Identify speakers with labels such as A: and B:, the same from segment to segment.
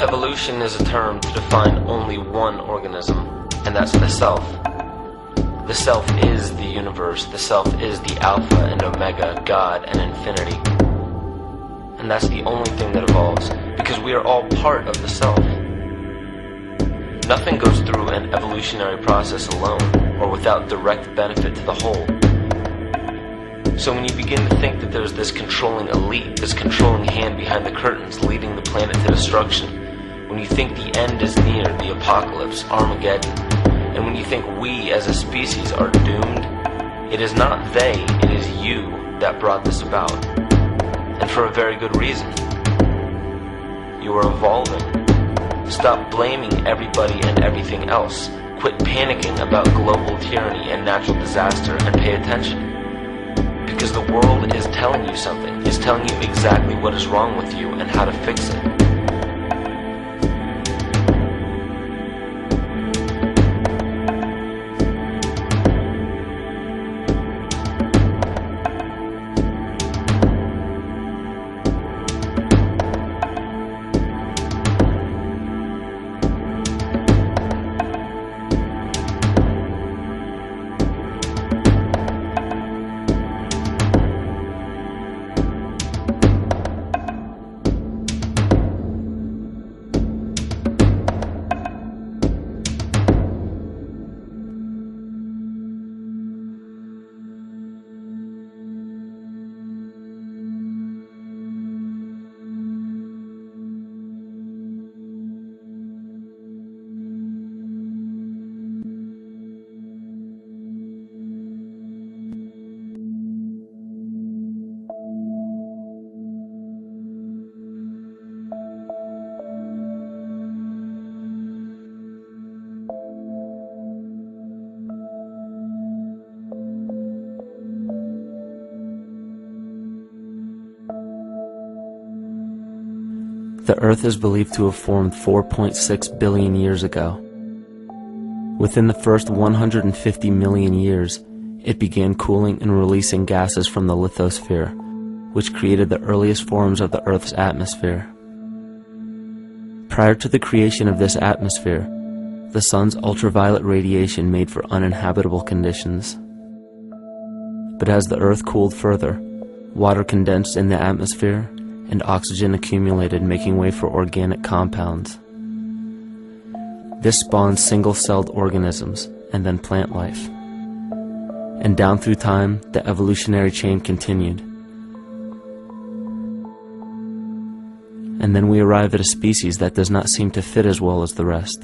A: Evolution is a term to define only one organism, and that's the self. The self is the universe, the self is the Alpha and Omega, God and infinity. And that's the only thing that evolves, because we are all part of the self. Nothing goes through an evolutionary process alone, or without direct benefit to the whole. So when you begin to think that there's this controlling elite, this controlling hand behind the curtains leading the planet to destruction, when you think the end is near, the apocalypse, Armageddon, and when you think we as a species are doomed, it is not they, it is you that brought this about. And for a very good reason. You are evolving. Stop blaming everybody and everything else. Quit panicking about global tyranny and natural disaster and pay attention. Because the world is telling you something, is telling you exactly what is wrong with you and how to fix it.
B: The Earth is believed to have formed 4.6 billion years ago. Within the first 150 million years, it began cooling and releasing gases from the lithosphere, which created the earliest forms of the Earth's atmosphere. Prior to the creation of this atmosphere, the sun's ultraviolet radiation made for uninhabitable conditions. But as the Earth cooled further, water condensed in the atmosphere, and oxygen accumulated, making way for organic compounds. This spawned single-celled organisms, and then plant life. And down through time, the evolutionary chain continued. And then we arrive at a species that does not seem to fit as well as the rest.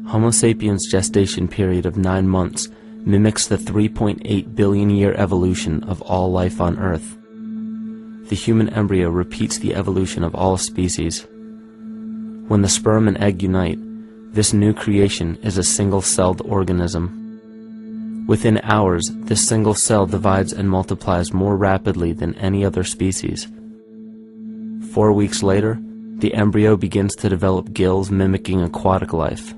B: Homo sapiens' gestation period of 9 months mimics the 3.8 billion year evolution of all life on Earth. The human embryo repeats the evolution of all species. When the sperm and egg unite, this new creation is a single-celled organism. Within hours, this single cell divides and multiplies more rapidly than any other species. 4 weeks later, the embryo begins to develop gills mimicking aquatic life.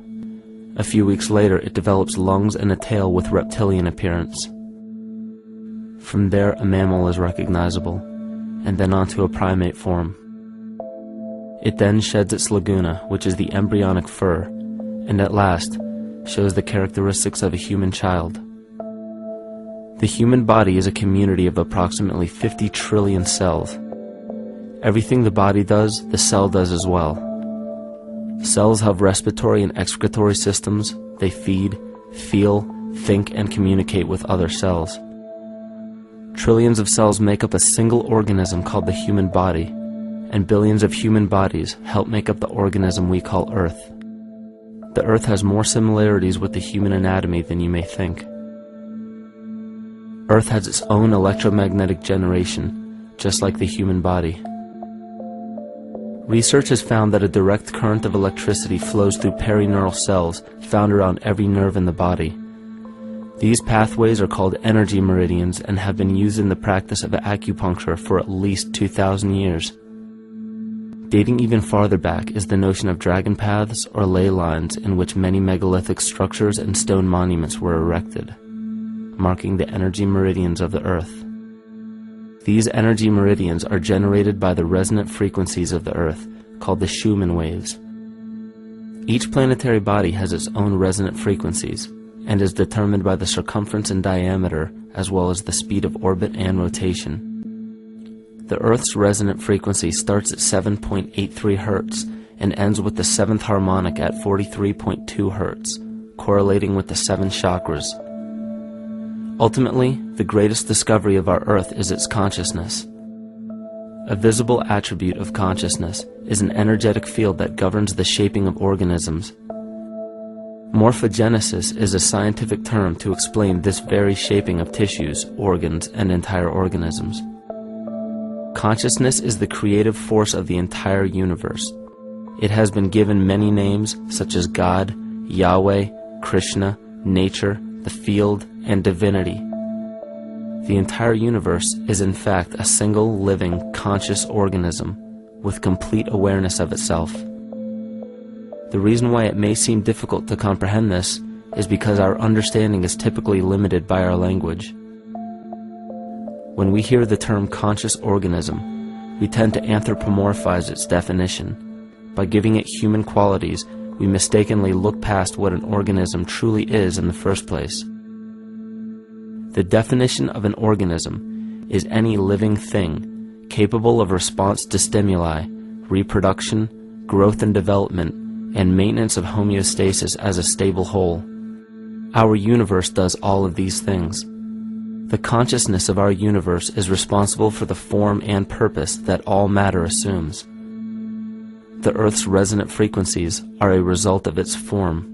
B: A few weeks later, it develops lungs and a tail with reptilian appearance. From there, a mammal is recognizable, and then onto a primate form. It then sheds its laguna, which is the embryonic fur, and at last shows the characteristics of a human child. The human body is a community of approximately 50 trillion cells. Everything the body does, the cell does as well. Cells have respiratory and excretory systems. They feed, feel, think, and communicate with other cells. Trillions of cells make up a single organism called the human body, and billions of human bodies help make up the organism we call Earth. The Earth has more similarities with the human anatomy than you may think. Earth has its own electromagnetic generation, just like the human body. Research has found that a direct current of electricity flows through perineural cells found around every nerve in the body. These pathways are called energy meridians and have been used in the practice of acupuncture for at least 2,000 years. Dating even farther back is the notion of dragon paths or ley lines in which many megalithic structures and stone monuments were erected, marking the energy meridians of the Earth. These energy meridians are generated by the resonant frequencies of the Earth, called the Schumann waves. Each planetary body has its own resonant frequencies and is determined by the circumference and diameter as well as the speed of orbit and rotation. The Earth's resonant frequency starts at 7.83 Hz and ends with the 7th harmonic at 43.2 Hz, correlating with the 7 chakras. Ultimately, the greatest discovery of our Earth is its consciousness. A visible attribute of consciousness is an energetic field that governs the shaping of organisms. Morphogenesis is a scientific term to explain this very shaping of tissues, organs, and entire organisms. Consciousness is the creative force of the entire universe. It has been given many names such as God, Yahweh, Krishna, nature, the field, and divinity. The entire universe is in fact a single living, conscious organism with complete awareness of itself. The reason why it may seem difficult to comprehend this is because our understanding is typically limited by our language. When we hear the term conscious organism, we tend to anthropomorphize its definition. By giving it human qualities, we mistakenly look past what an organism truly is in the first place. The definition of an organism is any living thing capable of response to stimuli, reproduction, growth and development, and maintenance of homeostasis as a stable whole. Our universe does all of these things. The consciousness of our universe is responsible for the form and purpose that all matter assumes. The Earth's resonant frequencies are a result of its form.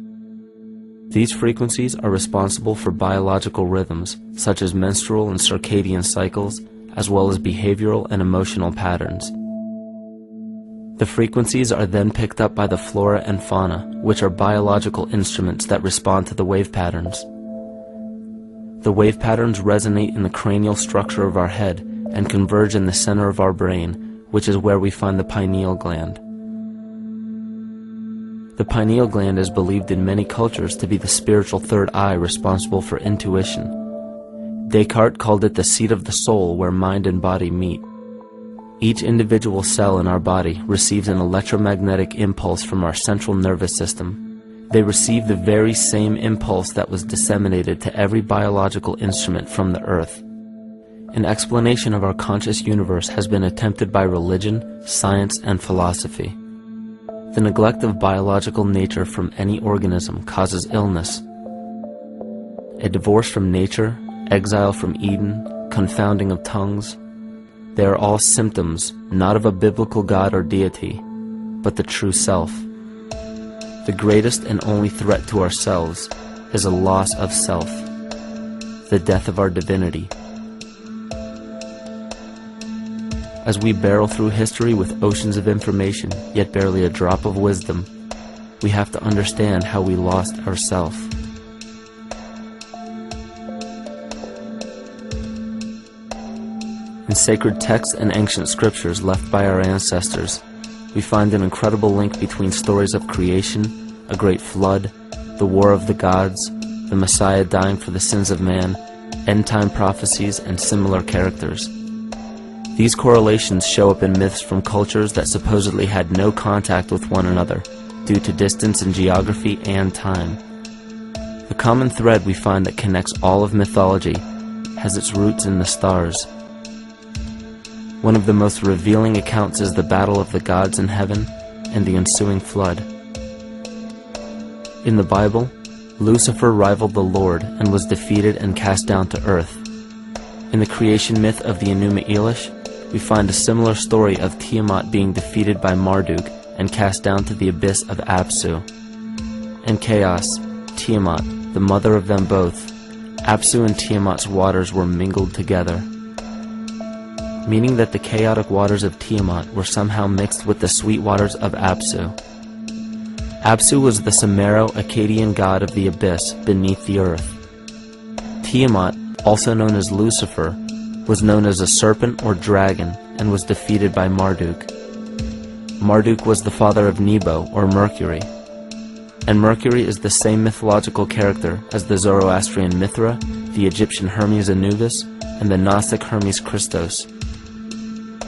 B: These frequencies are responsible for biological rhythms, such as menstrual and circadian cycles, as well as behavioral and emotional patterns. The frequencies are then picked up by the flora and fauna, which are biological instruments that respond to the wave patterns. The wave patterns resonate in the cranial structure of our head and converge in the center of our brain, which is where we find the pineal gland. The pineal gland is believed in many cultures to be the spiritual third eye responsible for intuition. Descartes called it the seat of the soul where mind and body meet. Each individual cell in our body receives an electromagnetic impulse from our central nervous system. They receive the very same impulse that was disseminated to every biological instrument from the earth. An explanation of our conscious universe has been attempted by religion, science, and philosophy. The neglect of biological nature from any organism causes illness. A divorce from nature, exile from Eden, confounding of tongues, they are all symptoms not of a biblical God or deity, but the true self. The greatest and only threat to ourselves is a loss of self, the death of our divinity. As we barrel through history with oceans of information, yet barely a drop of wisdom, we have to understand how we lost ourself. In sacred texts and ancient scriptures left by our ancestors, we find an incredible link between stories of creation, a great flood, the war of the gods, the Messiah dying for the sins of man, end-time prophecies, and similar characters. These correlations show up in myths from cultures that supposedly had no contact with one another due to distance in geography and time. The common thread we find that connects all of mythology has its roots in the stars. One of the most revealing accounts is the battle of the gods in heaven and the ensuing flood. In the Bible, Lucifer rivaled the Lord and was defeated and cast down to earth. In the creation myth of the Enuma Elish, we find a similar story of Tiamat being defeated by Marduk and cast down to the abyss of Apsu. In chaos, Tiamat, the mother of them both, Apsu and Tiamat's waters were mingled together, meaning that the chaotic waters of Tiamat were somehow mixed with the sweet waters of Apsu. Apsu was the Sumero-Akkadian god of the abyss beneath the earth. Tiamat, also known as Lucifer, was known as a serpent or dragon and was defeated by Marduk. Marduk was the father of Nebo or Mercury, and Mercury is the same mythological character as the Zoroastrian Mithra, the Egyptian Hermes Anubis, and the Gnostic Hermes Christos.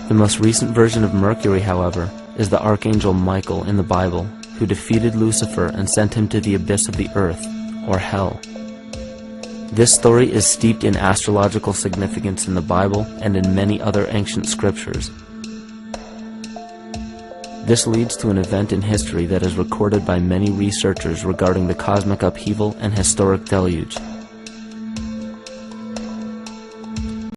B: The most recent version of Mercury, however, is the archangel Michael in the Bible, who defeated Lucifer and sent him to the abyss of the earth, or hell. This story is steeped in astrological significance in the Bible and in many other ancient scriptures. This leads to an event in history that is recorded by many researchers regarding the cosmic upheaval and historic deluge.